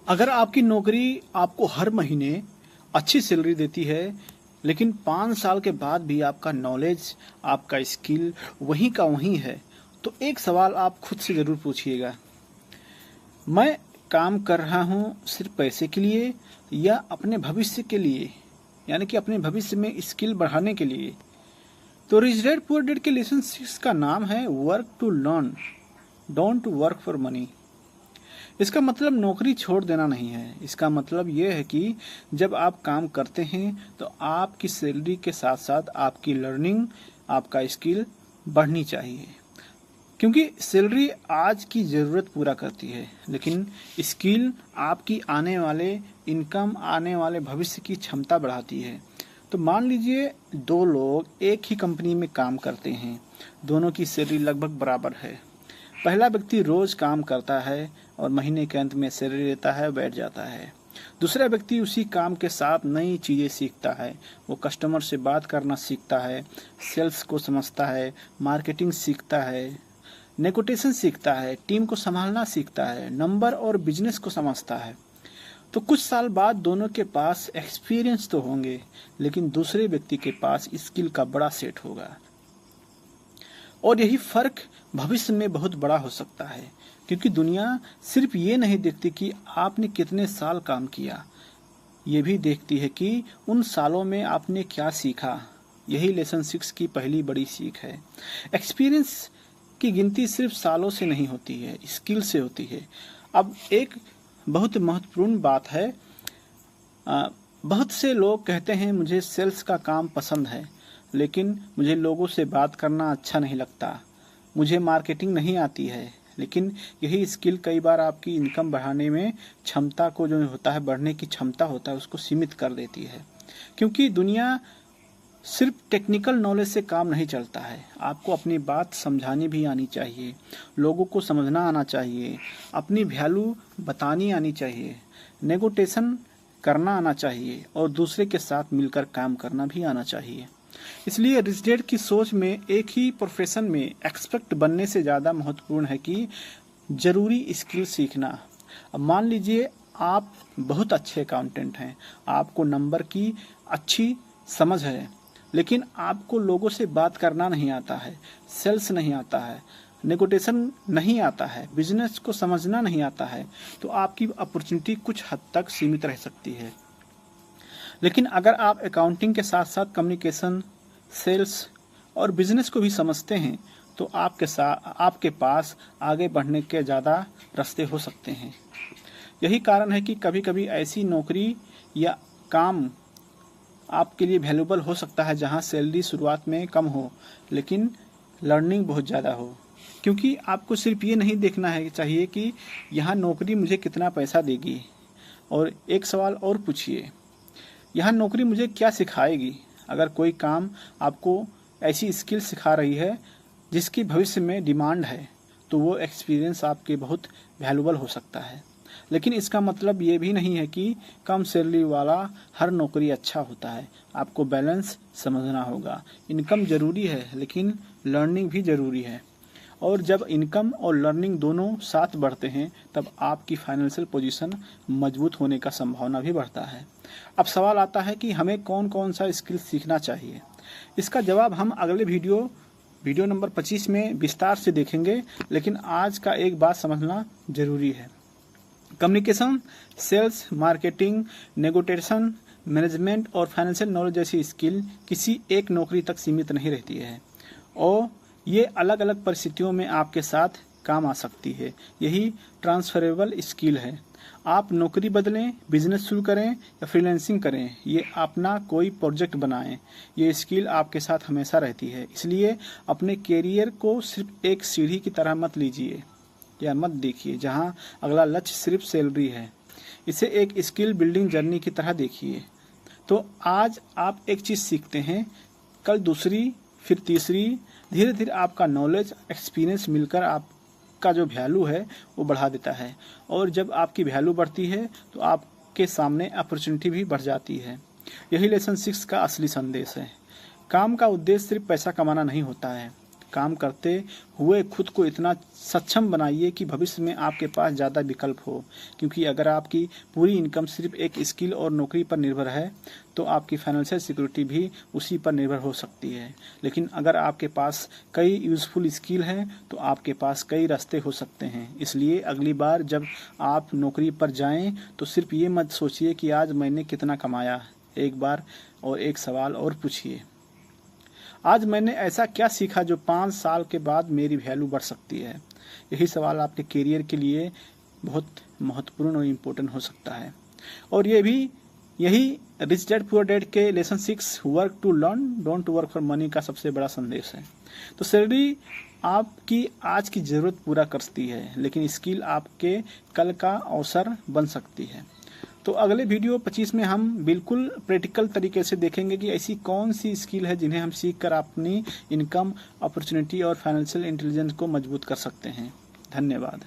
अगर आपकी नौकरी आपको हर महीने अच्छी सैलरी देती है, लेकिन 5 साल के बाद भी आपका नॉलेज, आपका स्किल वहीं का वहीं है, तो एक सवाल आप खुद से ज़रूर पूछिएगा, मैं काम कर रहा हूँ सिर्फ पैसे के लिए या अपने भविष्य के लिए, यानी कि अपने भविष्य में स्किल बढ़ाने के लिए। तो रिच डैड पुअर डैड के लेसन 6 का नाम है work to learn, don't work for money. इसका मतलब नौकरी छोड़ देना नहीं है। इसका मतलब यह है कि जब आप काम करते हैं तो आपकी सैलरी के साथ साथ आपकी लर्निंग, आपका स्किल बढ़नी चाहिए। क्योंकि सैलरी आज की ज़रूरत पूरा करती है, लेकिन स्किल आपकी आने वाले इनकम, आने वाले भविष्य की क्षमता बढ़ाती है। तो मान लीजिए 2 लोग एक ही कंपनी में काम करते हैं, दोनों की सैलरी लगभग बराबर है। पहला व्यक्ति रोज काम करता है और महीने के अंत में सैलरी लेता है, बैठ जाता है। दूसरा व्यक्ति उसी काम के साथ नई चीज़ें सीखता है, वो कस्टमर से बात करना सीखता है, सेल्स को समझता है, मार्केटिंग सीखता है, नेगोटिएशन सीखता है, टीम को संभालना सीखता है, नंबर और बिजनेस को समझता है। तो कुछ साल बाद दोनों के पास एक्सपीरियंस तो होंगे, लेकिन दूसरे व्यक्ति के पास स्किल का बड़ा सेट होगा। और यही फर्क भविष्य में बहुत बड़ा हो सकता है, क्योंकि दुनिया सिर्फ ये नहीं देखती कि आपने कितने साल काम किया, ये भी देखती है कि उन सालों में आपने क्या सीखा। यही लेसन 6 की पहली बड़ी सीख है। एक्सपीरियंस की गिनती सिर्फ सालों से नहीं होती है, स्किल से होती है। अब एक बहुत महत्वपूर्ण बात है, बहुत से लोग कहते हैं मुझे सेल्स का काम पसंद है, लेकिन मुझे लोगों से बात करना अच्छा नहीं लगता, मुझे मार्केटिंग नहीं आती है। लेकिन यही स्किल कई बार आपकी इनकम बढ़ाने में क्षमता को, जो होता है बढ़ने की क्षमता होता है, उसको सीमित कर देती है। क्योंकि दुनिया सिर्फ टेक्निकल नॉलेज से काम नहीं चलता है, आपको अपनी बात समझानी भी आनी चाहिए, लोगों को समझना आना चाहिए, अपनी वैल्यू बतानी आनी चाहिए, नेगोटिएशन करना आना चाहिए और दूसरे के साथ मिलकर काम करना भी आना चाहिए। इसलिए रिच डैड की सोच में एक ही प्रोफेशन में एक्सपर्ट बनने से ज़्यादा महत्वपूर्ण है कि जरूरी स्किल सीखना। अब मान लीजिए आप बहुत अच्छे अकाउंटेंट हैं, आपको नंबर की अच्छी समझ है, लेकिन आपको लोगों से बात करना नहीं आता है, सेल्स नहीं आता है, नेगोटिएशन नहीं आता है, बिजनेस को समझना नहीं आता है, तो आपकी अपॉर्चुनिटी कुछ हद तक सीमित रह सकती है। लेकिन अगर आप अकाउंटिंग के साथ साथ कम्युनिकेशन, सेल्स और बिजनेस को भी समझते हैं, तो आपके पास आगे बढ़ने के ज़्यादा रास्ते हो सकते हैं। यही कारण है कि कभी कभी ऐसी नौकरी या काम आपके लिए वैल्यूबल हो सकता है जहां सैलरी शुरुआत में कम हो, लेकिन लर्निंग बहुत ज़्यादा हो। क्योंकि आपको सिर्फ ये नहीं देखना है चाहिए कि यहाँ नौकरी मुझे कितना पैसा देगी, और एक सवाल और पूछिए, यहाँ नौकरी मुझे क्या सिखाएगी। अगर कोई काम आपको ऐसी स्किल सिखा रही है जिसकी भविष्य में डिमांड है, तो वो एक्सपीरियंस आपके बहुत वैल्यूबल हो सकता है। लेकिन इसका मतलब ये भी नहीं है कि कम सैलरी वाला हर नौकरी अच्छा होता है। आपको बैलेंस समझना होगा। इनकम ज़रूरी है, लेकिन लर्निंग भी ज़रूरी है। और जब इनकम और लर्निंग दोनों साथ बढ़ते हैं, तब आपकी फाइनेंशियल पोजीशन मजबूत होने का संभावना भी बढ़ता है। अब सवाल आता है कि हमें कौन कौन सा स्किल सीखना चाहिए। इसका जवाब हम अगले वीडियो नंबर 25 में विस्तार से देखेंगे, लेकिन आज का एक बात समझना जरूरी है। Communication, sales, marketing, negotiation, management और फाइनेंशियल नॉलेज जैसी स्किल किसी एक नौकरी तक सीमित नहीं रहती है, और ये अलग अलग परिस्थितियों में आपके साथ काम आ सकती है। यही ट्रांसफरेबल स्किल है। आप नौकरी बदलें, बिजनेस शुरू करें या फ्रीलांसिंग करें, ये अपना कोई प्रोजेक्ट बनाएं, ये स्किल आपके साथ हमेशा रहती है। इसलिए अपने कैरियर को सिर्फ एक सीढ़ी की तरह मत लीजिए या मत देखिए जहां अगला लक्ष्य सिर्फ सैलरी है। इसे एक स्किल बिल्डिंग जर्नी की तरह देखिए। तो आज आप एक चीज़ सीखते हैं, कल दूसरी, फिर तीसरी, धीरे धीरे आपका नॉलेज, एक्सपीरियंस मिलकर आपका जो वैल्यू है वो बढ़ा देता है। और जब आपकी वैल्यू बढ़ती है तो आपके सामने अपॉर्चुनिटी भी बढ़ जाती है। यही लेसन 6 का असली संदेश है। काम का उद्देश्य सिर्फ पैसा कमाना नहीं होता है, काम करते हुए खुद को इतना सक्षम बनाइए कि भविष्य में आपके पास ज़्यादा विकल्प हो। क्योंकि अगर आपकी पूरी इनकम सिर्फ एक स्किल और नौकरी पर निर्भर है तो आपकी फाइनेंशियल सिक्योरिटी भी उसी पर निर्भर हो सकती है। लेकिन अगर आपके पास कई यूज़फुल स्किल हैं तो आपके पास कई रास्ते हो सकते हैं। इसलिए अगली बार जब आप नौकरी पर जाएं तो सिर्फ ये मत सोचिए कि आज मैंने कितना कमाया। एक बार और एक सवाल और पूछिए, आज मैंने ऐसा क्या सीखा जो 5 साल के बाद मेरी वैल्यू बढ़ सकती है। यही सवाल आपके करियर के लिए बहुत महत्वपूर्ण और इम्पोर्टेंट हो सकता है। और यही रिच डैड पुअर डैड के lesson 6 work to learn don't work for money का सबसे बड़ा संदेश है। तो सैलरी आपकी आज की ज़रूरत पूरा करती है, लेकिन स्किल आपके कल का अवसर बन सकती है। तो अगले वीडियो 25 में हम बिल्कुल प्रैक्टिकल तरीके से देखेंगे कि ऐसी कौन सी स्किल है जिन्हें हम सीख कर अपनी इनकम, अपॉर्चुनिटी और फाइनेंशियल इंटेलिजेंस को मजबूत कर सकते हैं। धन्यवाद।